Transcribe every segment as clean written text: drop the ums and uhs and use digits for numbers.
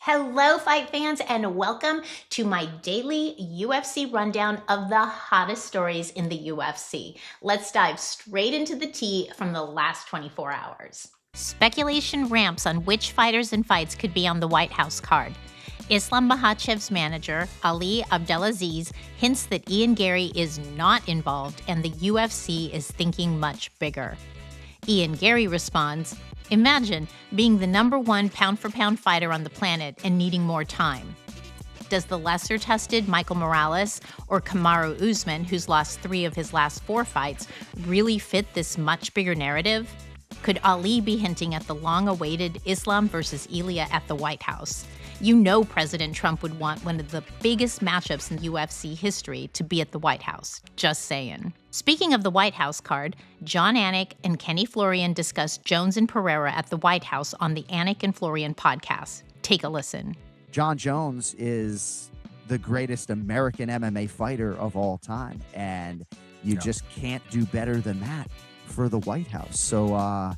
Hello, fight fans, and welcome to my daily UFC rundown of the hottest stories in the UFC. Let's dive straight into the tea from the last 24 hours. Speculation ramps on which fighters and fights could be on the White House card. Islammakhachev's manager, Ali Abdelaziz, hints that Ian Garry is not involved and the UFC is thinking much bigger. Ian Garry responds, "Imagine being the #1 pound-for-pound fighter on the planet and needing more time." Does the lesser-tested Michael Morales or Kamaru Usman, who's lost 3 of his last 4 fights, really fit this much bigger narrative? Could Ali be hinting at the long-awaited Islam versus Ilia at the White House? You know President Trump would want one of the biggest matchups in UFC history to be at the White House. Just saying. Speaking of the White House card, Jon Anik and Kenny Florian discussed Jones and Pereira at the White House on the Anik and Florian podcast. Take a listen. Jon Jones is the greatest American MMA fighter of all time, and you just can't do better than that for the White House. So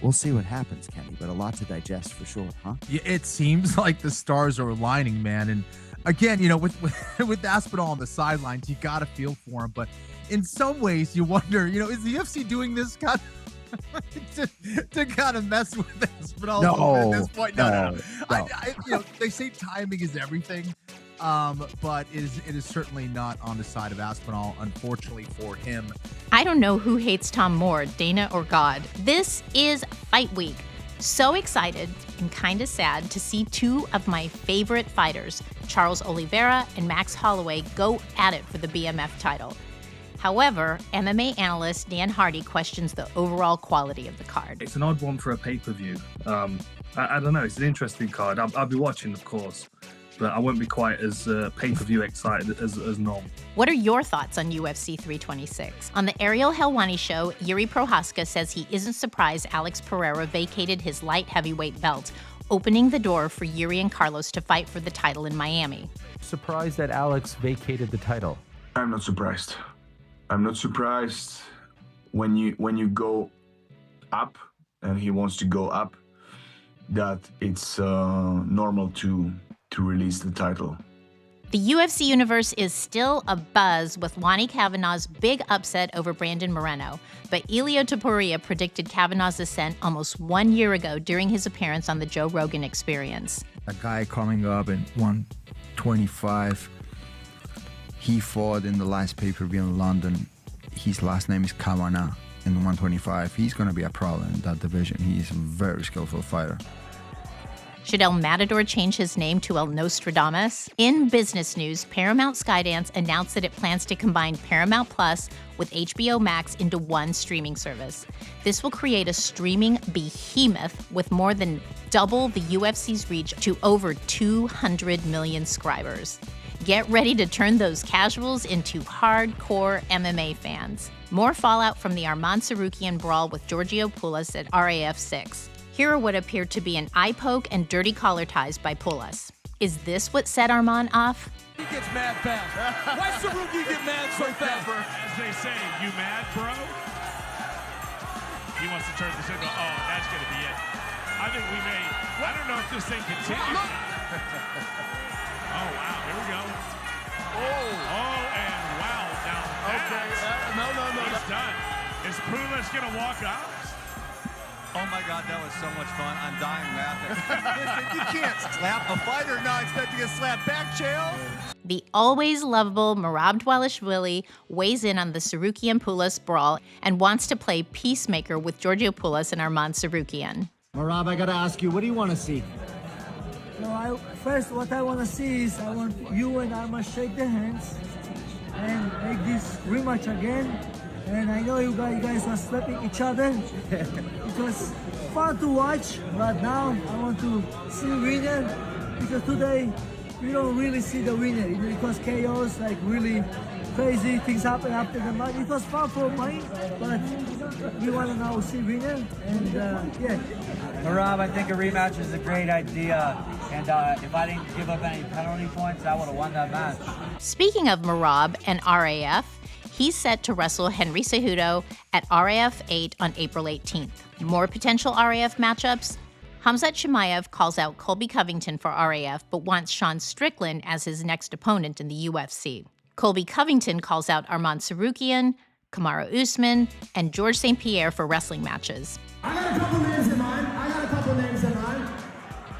we'll see what happens, Kenny, but a lot to digest for sure, huh? Yeah, it seems like the stars are aligning, man. And again, you know, with Aspinall on the sidelines, you got to feel for him. But in some ways, you wonder, you know, is the UFC doing this kind of to kind of mess with Aspinall at this point? No. You know, they say timing is everything. But it is certainly not on the side of Aspinall, unfortunately for him. I don't know who hates Tom more, Dana or God. This is Fight Week. So excited and kind of sad to see 2 of my favorite fighters, Charles Oliveira and Max Holloway, go at it for the BMF title. However, MMA analyst Dan Hardy questions the overall quality of the card. It's an odd one for a pay-per-view. I don't know. It's an interesting card. I'll be watching, of course, but I won't be quite as pay-per-view excited as normal. What are your thoughts on UFC 326? On the Ariel Helwani show, Yuri Prohaska says he isn't surprised Alex Pereira vacated his light heavyweight belt, opening the door for Yuri and Carlos to fight for the title in Miami. Surprised that Alex vacated the title? I'm not surprised. I'm not surprised when you go up and he wants to go up, that it's normal to release the title. The UFC universe is still abuzz with Lonnie Kavanaugh's big upset over Brandon Moreno, but Iliatopuria predicted Kavanaugh's ascent almost 1 year ago during his appearance on the Joe Rogan Experience. A guy coming up in 125, he fought in the last pay-per-view in London. His last name is Kavanagh in 125. He's going to be a problem in that division. He's a very skillful fighter. Should El Matador change his name to El Nostradamas? In business news, Paramount Skydance announced that it plans to combine Paramount Plus with HBO Max into one streaming service. This will create a streaming behemoth with more than double the UFC's reach to over 200 million subscribers. Get ready to turn those casuals into hardcore MMA fans. More fallout from the Arman Sarukian brawl with Giorgio Poulas at RAF 6. Here are what appeared to be an eye poke and dirty collar ties by Poulas. Is this what set Arman off? He gets mad fast. Why Saruki get mad so fast? As they say, you mad, bro? He wants to turn this into, oh, that's going to be it. I think we may, I don't know if this thing continues. Oh, wow, here we go. Oh, and wow, now that's, No. he's done. Is Poulas going to walk out? Oh my God, that was so much fun. I'm dying laughing. Listen, you can't slap a fighter not expecting a slap back, Chael. The always lovable Merab Dvalishvili weighs in on the Sarukian Poulas brawl and wants to play Peacemaker with Giorgio Poulas and Arman Sarukian. Merab, I gotta ask you, what do you want to see? No, first what I want to see is I want you and Arman shake their hands and make this rematch again. And I know you guys are slapping each other. It was fun to watch, but now I want to see the winner, because today we don't really see the winner. It was chaos, like really crazy things happen after the match. It was fun for me, but we want to now see winner. And yeah. Merab, I think a rematch is a great idea. And if I didn't give up any penalty points, I would have won that match. Speaking of Merab and RAF, he's set to wrestle Henry Cejudo at RAF 8 on April 18th. More potential RAF matchups? Khamzat Chimaev calls out Colby Covington for RAF but wants Sean Strickland as his next opponent in the UFC. Colby Covington calls out Arman Sarukian, Kamaru Usman, and George St. Pierre for wrestling matches. I got a couple names in mind.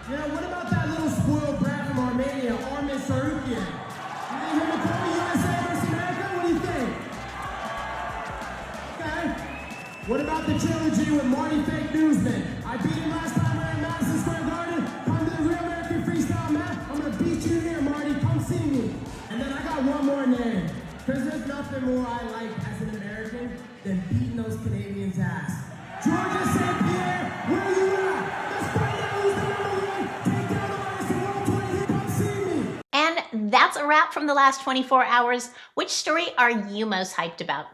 Yeah, what about that little spoiled brat from Armenia, Arman Sarukian? You think him and Colby USA versus America? What do you think? Okay. What about the trilogy with Marty Fake Newsman? I beat him last time we're in Madison Square Garden. Come to the Real American Freestyle match. I'm gonna beat you here, Marty. Come see me. And then I got one more name. Because there's nothing more I like as an American than beating those Canadians' ass. Georgia St. Pierre, where you at? Let's find out who's the number one takedown artist in World 20. Come see me. And that's a wrap from the last 24 hours. Which story are you most hyped about?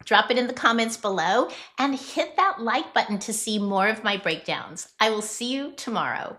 Drop it in the comments below and hit that like button to see more of my breakdowns. I will see you tomorrow.